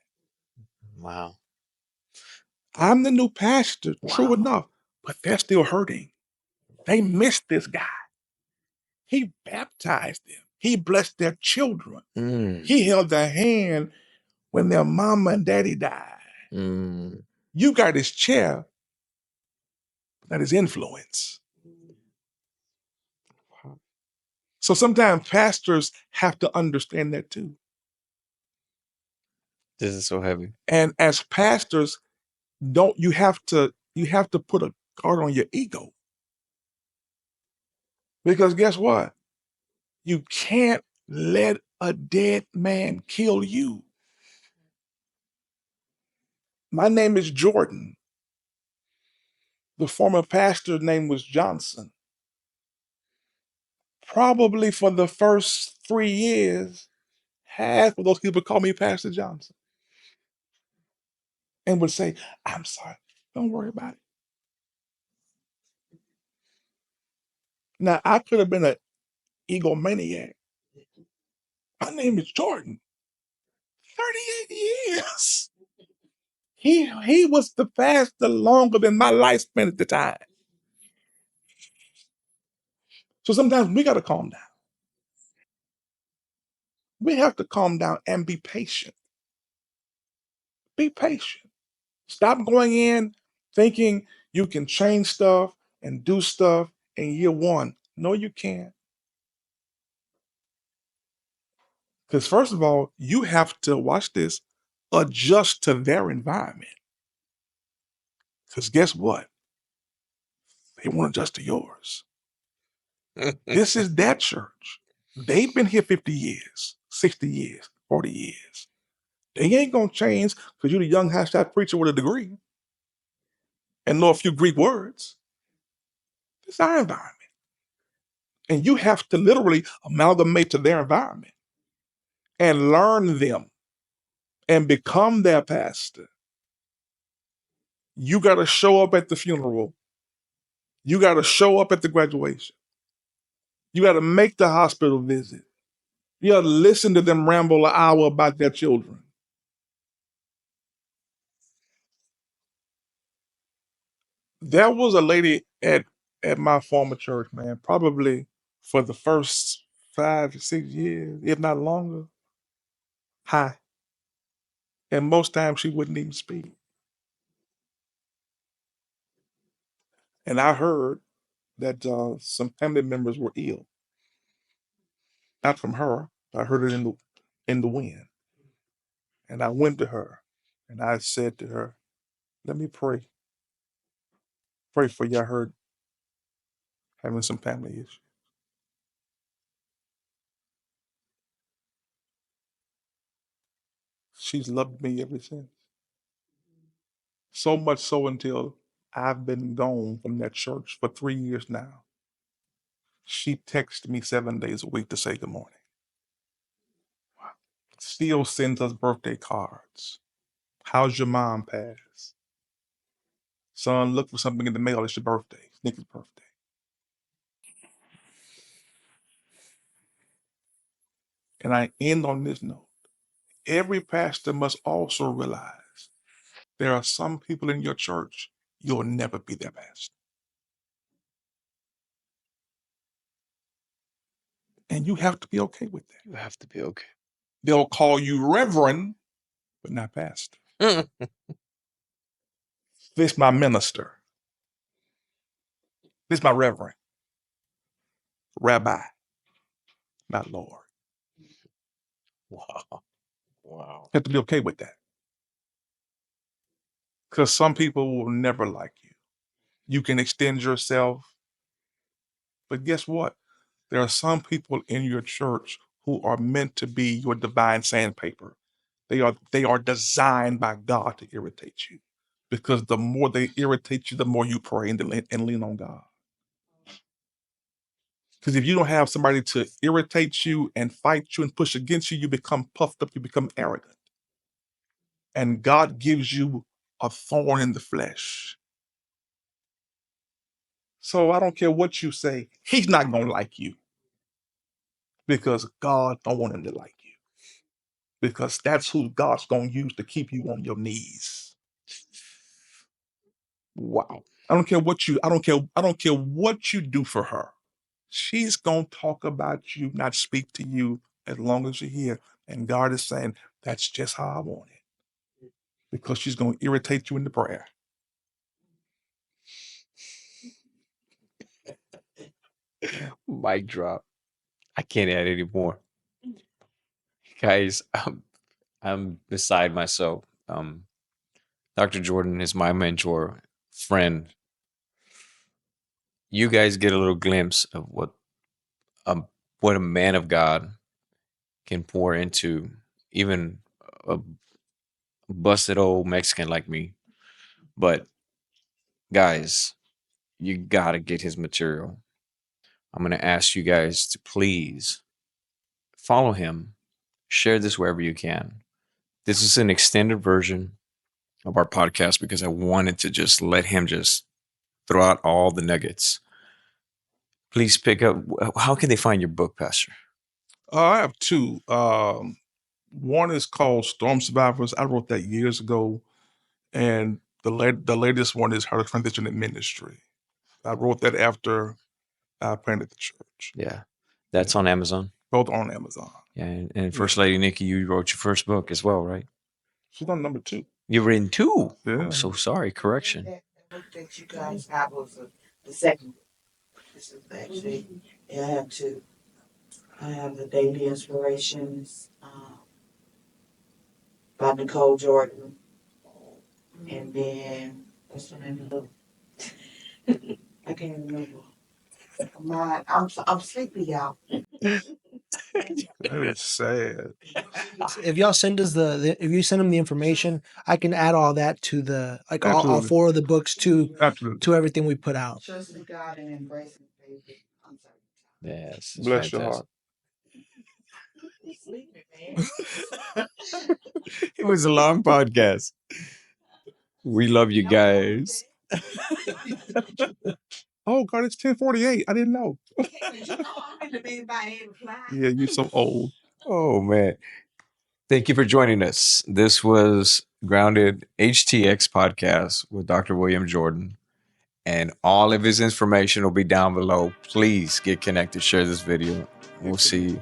Wow. I'm the new pastor, true enough, but they're still hurting. They missed this guy. He baptized them. He blessed their children. He held their hand when their mama and daddy died. You got his chair, not his influence. So sometimes pastors have to understand that too. This is so heavy. And as pastors, you have to put a guard on your ego. Because guess what? You can't let a dead man kill you. My name is Jordan. The former pastor's name was Johnson. Probably for the first 3 years, half of those people call me Pastor Johnson and would say, I'm sorry, don't worry about it. Now, I could have been an egomaniac. My name is Jordan. 38 years. He was the pastor longer than my lifespan at the time. So sometimes we got to calm down. We have to calm down and be patient. Be patient. Stop going in thinking you can change stuff and do stuff in year one. No, you can't. Because first of all, you have to, watch this, adjust to their environment. Because guess what? They won't adjust to yours. This is that church. They've been here 50 years, 60 years, 40 years. They ain't going to change because you're the young hashtag preacher with a degree and know a few Greek words. It's our environment. And you have to literally amalgamate to their environment and learn them and become their pastor. You got to show up at the funeral. You got to show up at the graduation. You got to make the hospital visit. You got to listen to them ramble an hour about their children. There was a lady at my former church, man, probably for the first 5 to 6 years, if not longer. Hi. And most times she wouldn't even speak. And I heard that some family members were ill. Not from her. I heard it in the wind. And I went to her and I said to her, let me pray. Pray for you. I heard having some family issues. She's loved me ever since. So much so until I've been gone from that church for 3 years now. She texts me 7 days a week to say good morning. Still sends us birthday cards. How's your mom pass? Son, look for something in the mail. It's your birthday. It's Nikki's birthday. And I end on this note. Every pastor must also realize there are some people in your church, you'll never be their pastor. And you have to be okay with that. You have to be okay. They'll call you reverend, but not pastor. This my minister. This my reverend. Rabbi. not Lord. Wow. You have to be okay with that. Because some people will never like you. You can extend yourself. But guess what? There are some people in your church who are meant to be your divine sandpaper. They are designed by God to irritate you. Because the more they irritate you, the more you pray and lean on God. Because if you don't have somebody to irritate you and fight you and push against you, you become puffed up, you become arrogant. And God gives you a thorn in the flesh. So I don't care what you say, he's not going to like you. Because God don't want him to like you. Because that's who God's going to use to keep you on your knees. Wow. I don't care what you do for her. She's going to talk about you, not speak to you as long as you're here. And God is saying, that's just how I want it. Because she's going to irritate you in the prayer. Mic drop. I can't add any more. Guys, I'm beside myself. Dr. Jordan is my mentor, friend. You guys get a little glimpse of what a man of God can pour into even a busted old Mexican like me. But guys, you gotta get his material. I'm gonna ask you guys to please follow him. Share this wherever you can. This is an extended version of our podcast because I wanted to just let him just throw out all the nuggets. Please pick up. How can they find your book, Pastor? I have two. One is called Storm Survivors. I wrote that years ago. And the latest one is How to Transition in Ministry. I wrote that after I planted the church. Yeah. That's on Amazon. Both on Amazon. Yeah. And First Lady Nikki, you wrote your first book as well, right? She's on number 2. You've written 2? Yeah. I'm so sorry. Correction. The book that you guys have was the second book. This is actually, I have 2. I have the Daily Inspirations by Nicole Jordan. And then, what's the name of the book? I can't remember. I'm sleepy, y'all. That is sad. If y'all send us if you send them the information, I can add all that to the all Absolutely. 4 of the books to Absolutely. everything we put out. Trusting God and embracing faith. I'm sorry. Yes. Bless your heart. Sleepy, man. It was a long podcast. We love you guys. Oh, God, it's 10:48. I didn't know. You know I'm in the bed by 8 o'clock. Yeah, you're so old. Oh, man. Thank you for joining us. This was Grounded HTX podcast with Dr. William Jordan. And all of his information will be down below. Please get connected. Share this video. We'll see you.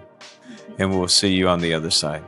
And we'll see you on the other side.